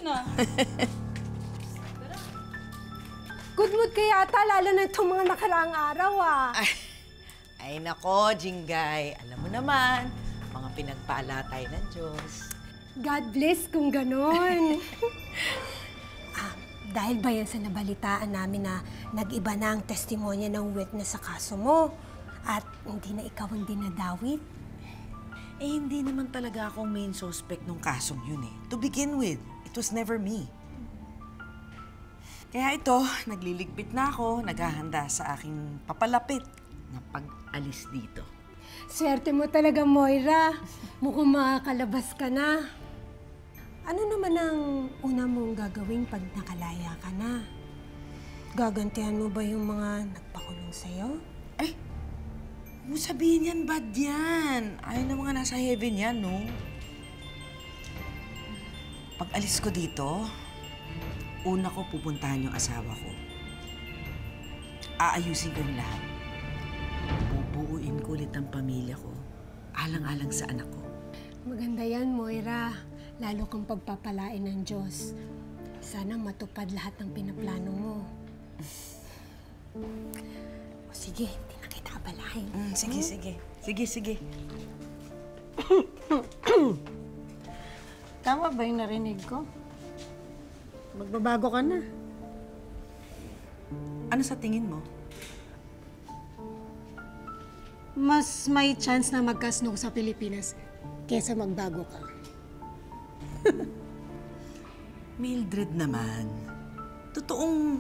ah. Good mood ka yata, lalo na itong mga nakaraang araw, ah. Ay nako, Jinggay. Alam mo naman, mga pinagpala tayo ng Diyos. God bless kung ganon. Dahil ba yan sa nabalitaan namin na nag-iba na ang testimonya ng witness sa kaso mo at hindi na ikaw ang dinadawit? Eh, hindi naman talaga akong main suspect nung kasong yun eh. To begin with, it was never me. Kaya ito, nagliligpit na ako, naghahanda sa aking papalapit na pag-alis dito. Swerte mo talaga, Moira. Mukhang makakalabas ka na. Ano naman ang una mong gagawin pag nakalaya ka na? Gagantihan mo ba yung mga nagpakulong sa'yo? Ay, huwag mo sabihin yan, bad yan. Ayaw na mga nasa heaven yan, no? Pag alis ko dito, una ko pupuntahan yung asawa ko. Aayusin ko yung lahat. Bubuuin ko ulit ang pamilya ko, alang-alang sa anak ko. Maganda yan, Moira. Lalo kang pagpapalain ng Diyos. Sana matupad lahat ng pinaplano mo. O sige, hindi na kita abalahin. Sige, sige. Sige, sige. Tama ba yung narinig ko? Magbabago ka na. Ano sa tingin mo? Mas may chance na magkasnog sa Pilipinas kesa magbago ka. Mildred naman. Totoong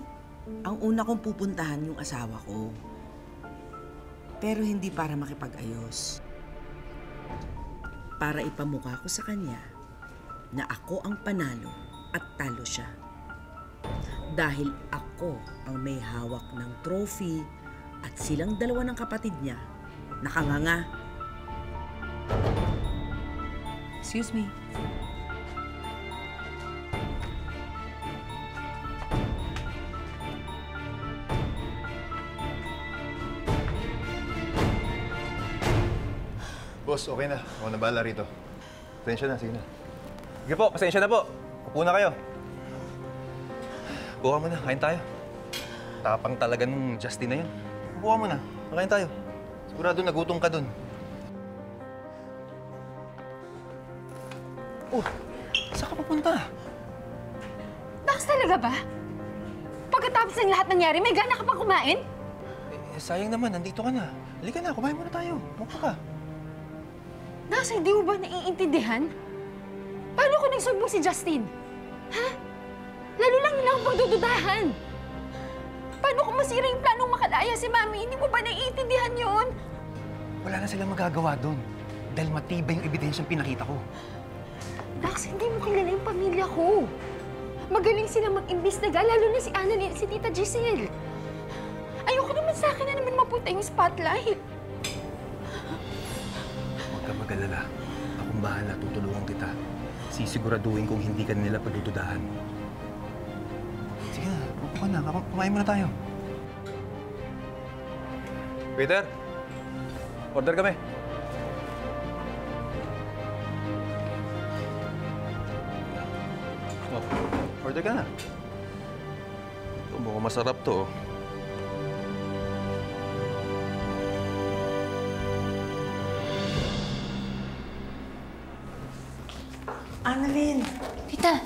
ang una kong pupuntahan yung asawa ko. Pero hindi para makipag-ayos. Para ipamukha ko sa kanya na ako ang panalo at talo siya. Dahil ako ang may hawak ng trophy at silang dalawa ng kapatid niya nakanganga. Excuse me. Boss, okay na. Ako na bahala rito. Pasensya na, sige na. Sige po, pasensya na po. Upo na kayo. Buka mo na, kain tayo. Tapang talaga ng Justin na yun. Buka mo na, kain tayo. Sigurado nagutom ka dun. Oh, saan ka papunta? Dax, talaga ba? Pagkatapos ng lahat nangyari, may gana ka pa kumain? Sayang naman, nandito ka na. Halika na, kumain muna tayo. Mukha ka. Dax, hindi mo ba naiintindihan? Paano ko nagsumbong si Justin? Ha? Lalo lang nila akong pagdududahan. Paano kung masira yung planong makalaya si Mami? Hindi mo ba naiintindihan yun? Wala na silang magagawa doon. Dahil matibay yung ebidensyang pinakita ko. Dax, hindi mo kilala yung pamilya ko. Magaling sila mag-imbestiga, lalo na si Annalyn at si Tita Giselle. Ayoko naman sa akin na naman mapunta yung spotlight. Huwag ka mag-alala. Akong bahala, tutulungan kita. Sisiguraduhin kong hindi ka nila pagdududahan. Sige na, upo ka na. Kumain muna tayo. Waiter! Order kami. Oh, order ka na. Ito, mukhang masarap to. Annalyn! Tita!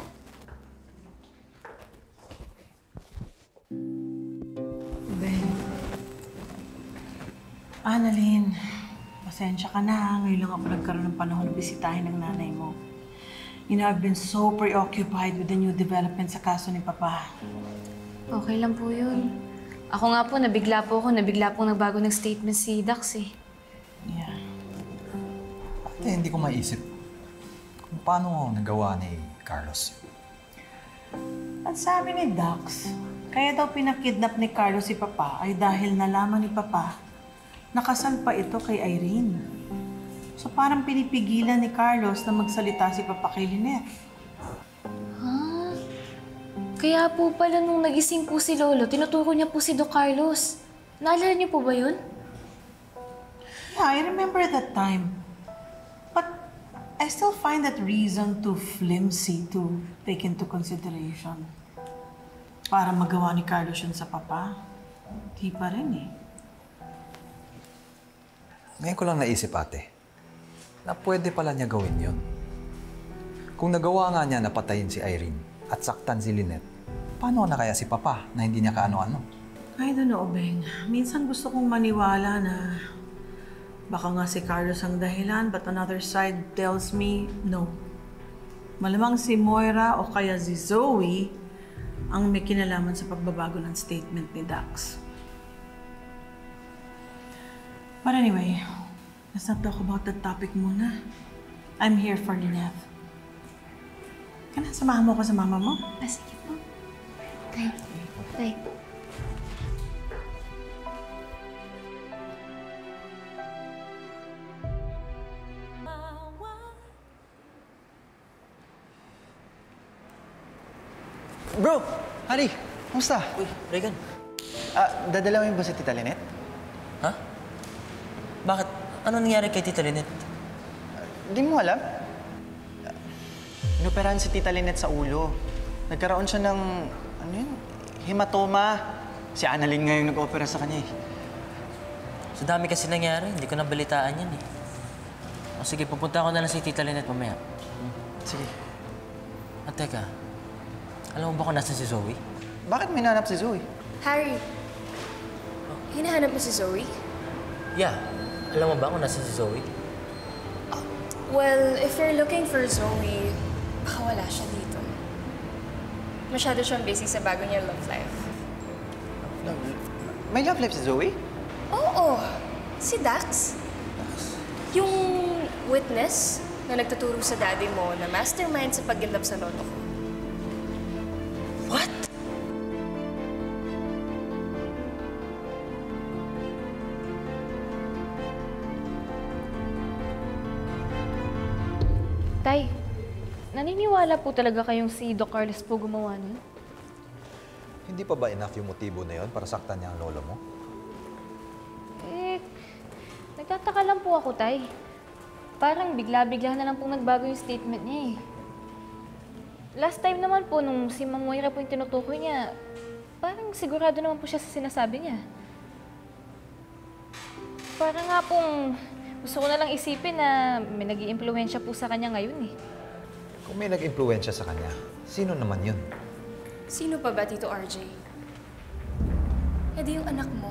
Ben. Annalyn, pasensya ka na. Ngayon lang ako nagkaroon ng panahon na bisitahin ng nanay mo. You know, I've been so preoccupied with the new development sa kaso ni Papa. Okay lang po yun. Ako nga po, nabigla po nagbago ng statement si Dax eh. Yeah. Ate, hindi ko maisip kung paano nagawa ni Carlos. At sabi ni Dax, kaya daw pinakidnap ni Carlos si Papa ay dahil nalaman ni Papa nakasal pa ito kay Irene. So parang pinipigilan ni Carlos na magsalita si Papa kay Lynette. Ah, kaya po pala nung nagising po si Lolo, tinuturo niya po si Doc Carlos. Naalala niyo po ba yun? Yeah, I remember that time. But I I still find that reason too flimsy to take into consideration. Para magawa ni Carlos yun sa papa. Di pa rin eh. Ngayon ko lang naisip, ate, na pwede pala niya gawin yun. Kung nagawa nga niya na patayin si Irene at saktan si Lynette, paano na kaya si Papa na hindi niya kaano-ano? I don't know, Beng. Minsan gusto kong maniwala na baka nga si Carlos ang dahilan, but another side tells me no. Malamang si Moira o kaya si Zoe ang may kinalaman sa pagbabago ng statement ni Dax. But anyway, let's not talk about that topic muna. I'm here for Lynette. Kana, samahan mo ko sa mama mo? Sige po. Tay. Tay. Bro! Hari! Kamusta? Uy, Regan. Dadala mo yung ba si Tita Lynette? Ha? Bakit? Ano nangyari kay Tita Lynette? Di mo alam? Inoperahan si Tita Lynette sa ulo. Nagkaroon siya ng, ano yun? Hematoma. Si Annalyn nga yung nag-opera sa kanya eh. Sa dami kasi nangyari, hindi ko nabalitaan yan eh. O sige, pupunta ako na lang si Tita Lynette mamaya. Sige. At teka, alam mo ba kung nasan si Zoe? Bakit may nanap si Zoe? Harry, hinahanap mo si Zoe? Yeah. Alam mo ba kung nasan si Zoe? Well, if you're looking for Zoe, baka wala siya dito. Masyado siyang busy sa bago niyang love life. May love life si Zoe? Oo, si Dax. Yung witness na nagtuturo sa daddy mo na mastermind sa pag-gandap sa loto ko. What? Tay, naniniwala po talaga kayong si Doc Carlos po gumawa nun? Hindi pa ba enough yung motibo na yon para saktan niya ang lolo mo? Nagtataka lang po ako, Tay. Parang bigla-bigla na lang pong nagbago yung statement niya eh. Last time naman po, nung si Ma'am Moira po yung tinutukoy niya, parang sigurado naman po siya sa sinasabi niya. Parang nga pong gusto ko na lang isipin na may nag-iimpluwensya po sa kanya ngayon eh. Kung may nag-impluwensya sa kanya, sino naman yun? Sino pa ba, Tito RJ? Eh di yung anak mo,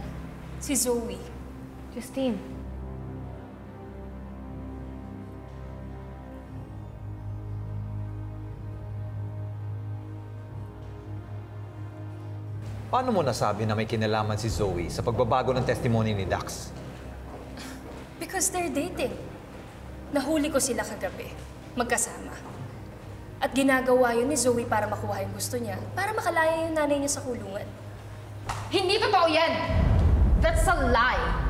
si Zoe. Justine. Paano mo nasabi na may kinalaman si Zoe sa pagbabago ng testimony ni Dax? Because they're dating. Nahuli ko sila kagabi, magkasama. At ginagawa yun ni Zoe para makuha yung gusto niya, para makalaya yung nanay niya sa kulungan. Hindi totoo yan! That's a lie!